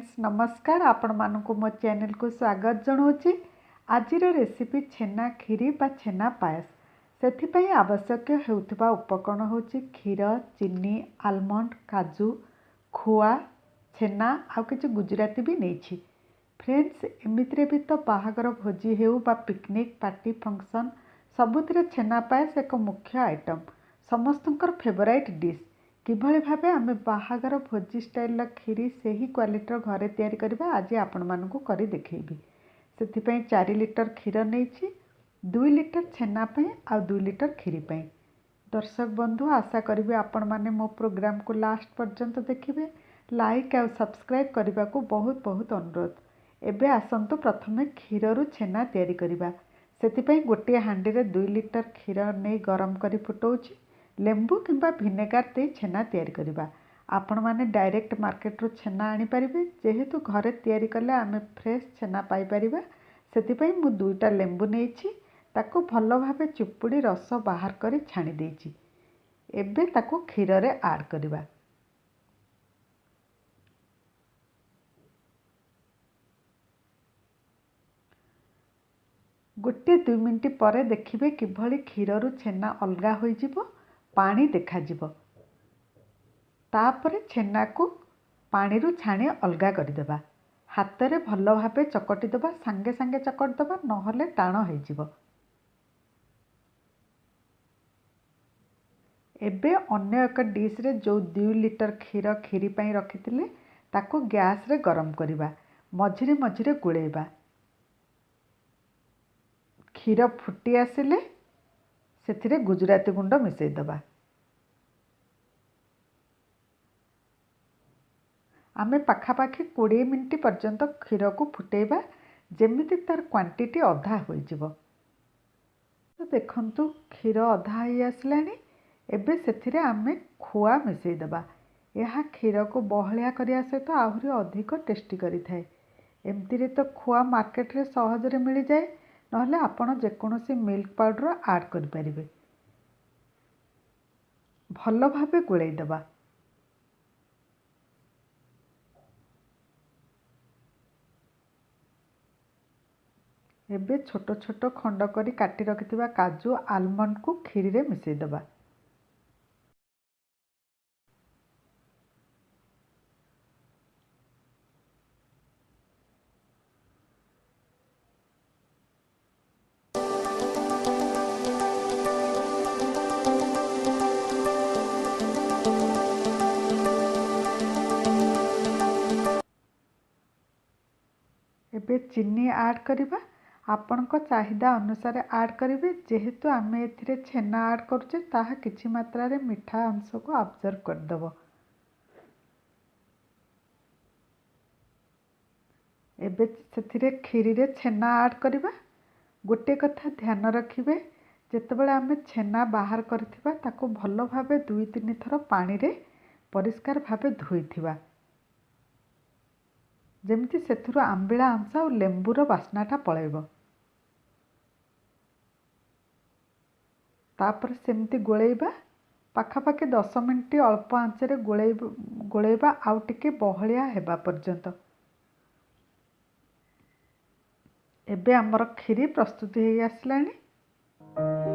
Friends नमस्कार आपण मानकु मो चैनल को स्वागत जनाऊँगी। आज रेसिपी छेना खीरी बा छेना पायस से आवश्यक होता उपकरण हूँ क्षीर चीनी आलमंड काजू खोआ छेना आउ कि गुजराती भी नहीं। फ्रेंड्स एमितिरे भी तो बाहागर भोजी हो पिकनिक पार्टी फंक्शन सबुतिर छेना पायस एक मुख्य आइटम समस्तंकर फेवराइट डिश। किभली भाबे आमे बाहागर भोजी स्टाइल खीरी से ही क्वालिटीर घरे तैयारी करबा आज आपण मानकु करी देखैबी। सेथिपई 4 लिटर क्षीर नहीं 2 लिटर छेना पे आ 2 लिटर खीरी पे। दर्शक बंधु आशा करी आपण माने मो प्रोग्राम को लास्ट पर्यंत देखिए। लाइक और सब्सक्राइब करने को बहुत बहुत अनुरोध। एबे आसंतु प्रथमे क्षीर रु छेना तैयारी करबा। सेथिपई गोटे हांडी रे 2 लिटर क्षीर नहीं गरम करी फुटाउछि। लेंबू किंबा भिनेगार दे छेना तैयारी करबा। आपण माने डायरेक्ट मार्केट रु छेना आनी परिबे जेहेतु घरे तैयारी कले आमे फ्रेश छेना पाई परिबा। सेथिपई मु 2टा लेंबू नेछि ताको भलो भाबे चुपुड़ी रस बाहर करी छाणी देछि। एबे ताको क्षीर रे ऐड करबा। गोटे 2 मिनिट पर देखिबे किभली क्षीर रु छेना अलगा होई जिवो पानी देखा जिवो। तापरे छेना को पानी रु छाणी अलगा करदेबा। हाथ रे भलो भाबे चकटी देबा सांगे सांगे चकटी देबा नहले टाण होई जिवो। एबे अन्य एक डिश रे जो 2 लिटर क्षीर खीरी पई रखिथिले ताको गैस रे गरम करबा। मझिरे मझिरे गुळेबा। क्षीर फुटी आसिले सेथिरे गुजराती गुंड मिसई दबा। आमे पाखापाखी 20 मिनिट पर्यंत क्षीर को फुटेबा जेमिति तार क्वांटिटी अधा हो जिवो। तो देखंतु क्षीर अधा ही आसलानी। एबे सेथिरे आमे खोआ मिसई दबा। यह क्षीर को बहलिया करिया सहित आहुरी अधिक टेस्टी करि थाए। एमतिरे तो खोआ मार्केट रे सहज रे मिल जाए नहले आपण जेकोनोसी मिल्क पाउडर ऐड करि परिबे। भलो भाबे गुळै दबा। एबे छोटो छोटो खंड करी काटी रखिथिबा काजू आलमंड को खीरी रे मिसई दबा। एबे चीनी ऐड करबा। आपणको चाहिदा अनुसार ऐड करेंगे जेहेतु आम ए छेना ऐड करुचे ताहा किछि मात्रा रे मीठा अंश को ऑब्जर्व करदेव। एबे सेथिरे खीरी रे छेना ऐड करबा। गोटे कथा ध्यान रखिबे जेतेबेले आमे छेना बाहर करथिबा ताको भलो भाबे 2-3 थर पानी रे परिष्कार भाबे धोइथिबा जेमति सेथुरो आंबिळा अंश और लेंबूर बास्नाटा पळैबो। तापर सेमती गोळैबा पाखापाखि 10 मिनिट अल्प आंच रे गोळैबा आउ टिके बहलिया हेबा पर्यंत। एबे हमर खीरी प्रस्तुत हो आसलानी।